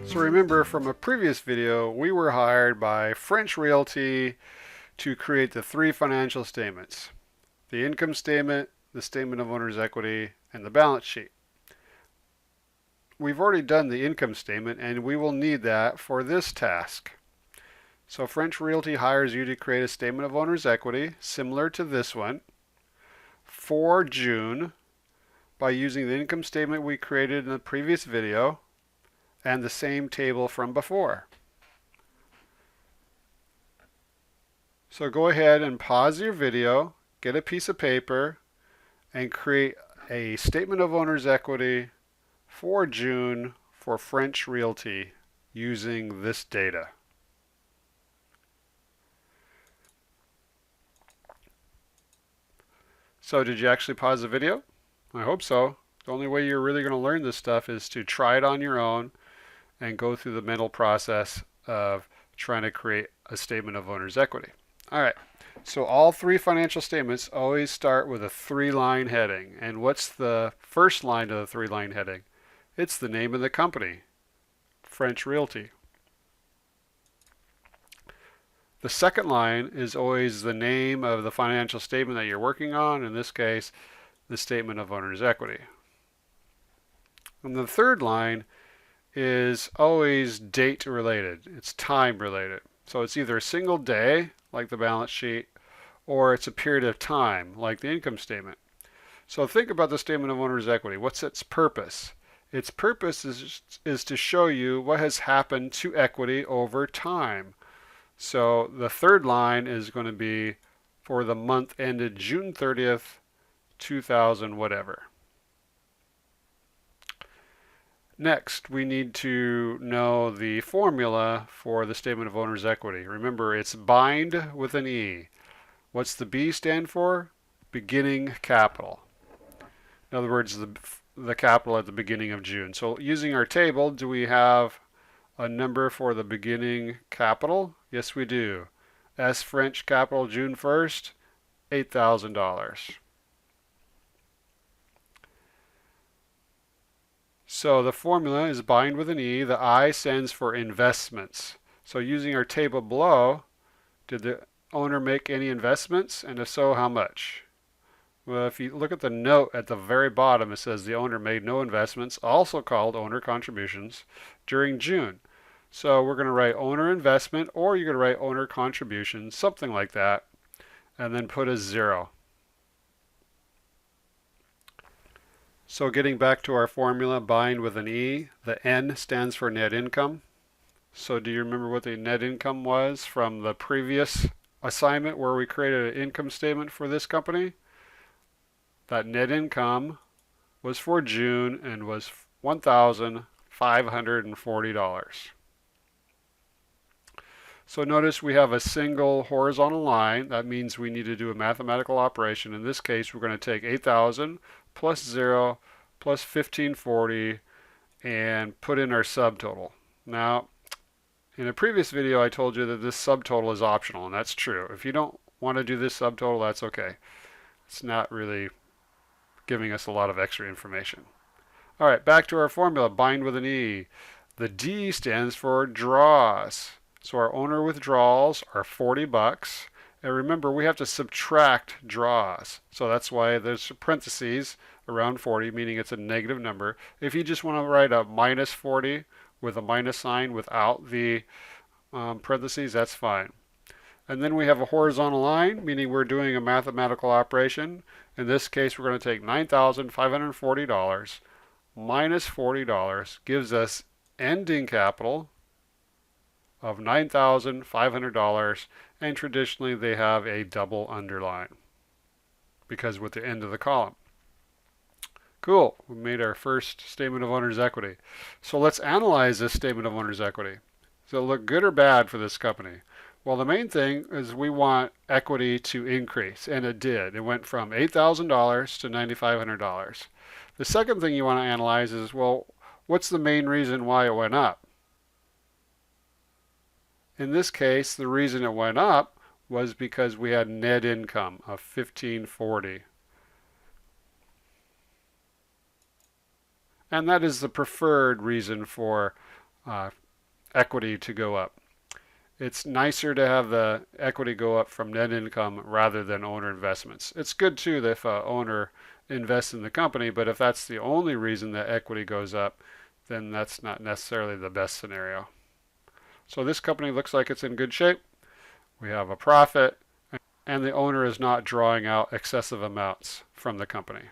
So remember from a previous video, we were hired by French Realty to create the three financial statements: the income statement, the statement of owner's equity, and the balance sheet. We've already done the income statement and we will need that for this task. So French Realty hires you to create a statement of owner's equity similar to this one for June by using the income statement we created in the previous video and the same table from before. So go ahead and pause your video, get a piece of paper, and create a statement of owner's equity for June for French Realty using this data. So did you actually pause the video? I hope so. The only way you're really going to learn this stuff is to try it on your own and go through the mental process of trying to create a statement of owner's equity. All right, so all three financial statements always start with a three-line heading. And what's the first line of the three-line heading? It's the name of the company, French Realty. The second line is always the name of the financial statement that you're working on, in this case, the statement of owner's equity. And the third line is always date related. It's time related. So it's either a single day, like the balance sheet, or it's a period of time, like the income statement. So think about the statement of owner's equity. What's its purpose? Its purpose is to show you what has happened to equity over time. So the third line is going to be for the month ended June 30th, 2000 whatever. Next, we need to know the formula for the statement of owner's equity. Remember, it's bind with an E. What's the B stand for? Beginning capital. In other words, the capital at the beginning of June. So using our table, do we have a number for the beginning capital? Yes, we do. S French capital June 1st, $8,000. So the formula is bind with an E. The I stands for investments. So using our table below, did the owner make any investments? And if so, how much? Well, if you look at the note at the very bottom, it says the owner made no investments, also called owner contributions, during June. So we're going to write owner investment, or you're going to write owner contribution, something like that, and then put a 0. So getting back to our formula, bind with an E, the N stands for net income. So do you remember what the net income was from the previous assignment where we created an income statement for this company? That net income was for June and was $1,540. So notice we have a single horizontal line. That means we need to do a mathematical operation. In this case, we're going to take 8,000 plus 0 plus 1540 and put in our subtotal. Now, in a previous video, I told you that this subtotal is optional, and that's true. If you don't want to do this subtotal, that's okay. It's not really giving us a lot of extra information. All right, back to our formula, bind with an E. The D stands for draws. So our owner withdrawals are $40. And remember, we have to subtract draws. So that's why there's parentheses around 40, meaning it's a negative number. If you just want to write a minus 40 with a minus sign without the parentheses, that's fine. And then we have a horizontal line, meaning we're doing a mathematical operation. In this case, we're going to take $9,540 minus $40 gives us ending capital of $9,500, and traditionally they have a double underline because with the end of the column. Cool, we made our first statement of owner's equity. So let's analyze this statement of owner's equity. Does it look good or bad for this company? Well, the main thing is we want equity to increase, and it did. It went from $8,000 to $9,500. The second thing you want to analyze is, well, what's the main reason why it went up? In this case, the reason it went up was because we had net income of $1,540. And that is the preferred reason for uh, equity to go up. It's nicer to have the equity go up from net income rather than owner investments. It's good too if an owner invests in the company, but if that's the only reason that equity goes up, then that's not necessarily the best scenario. So this company looks like it's in good shape. We have a profit, and the owner is not drawing out excessive amounts from the company.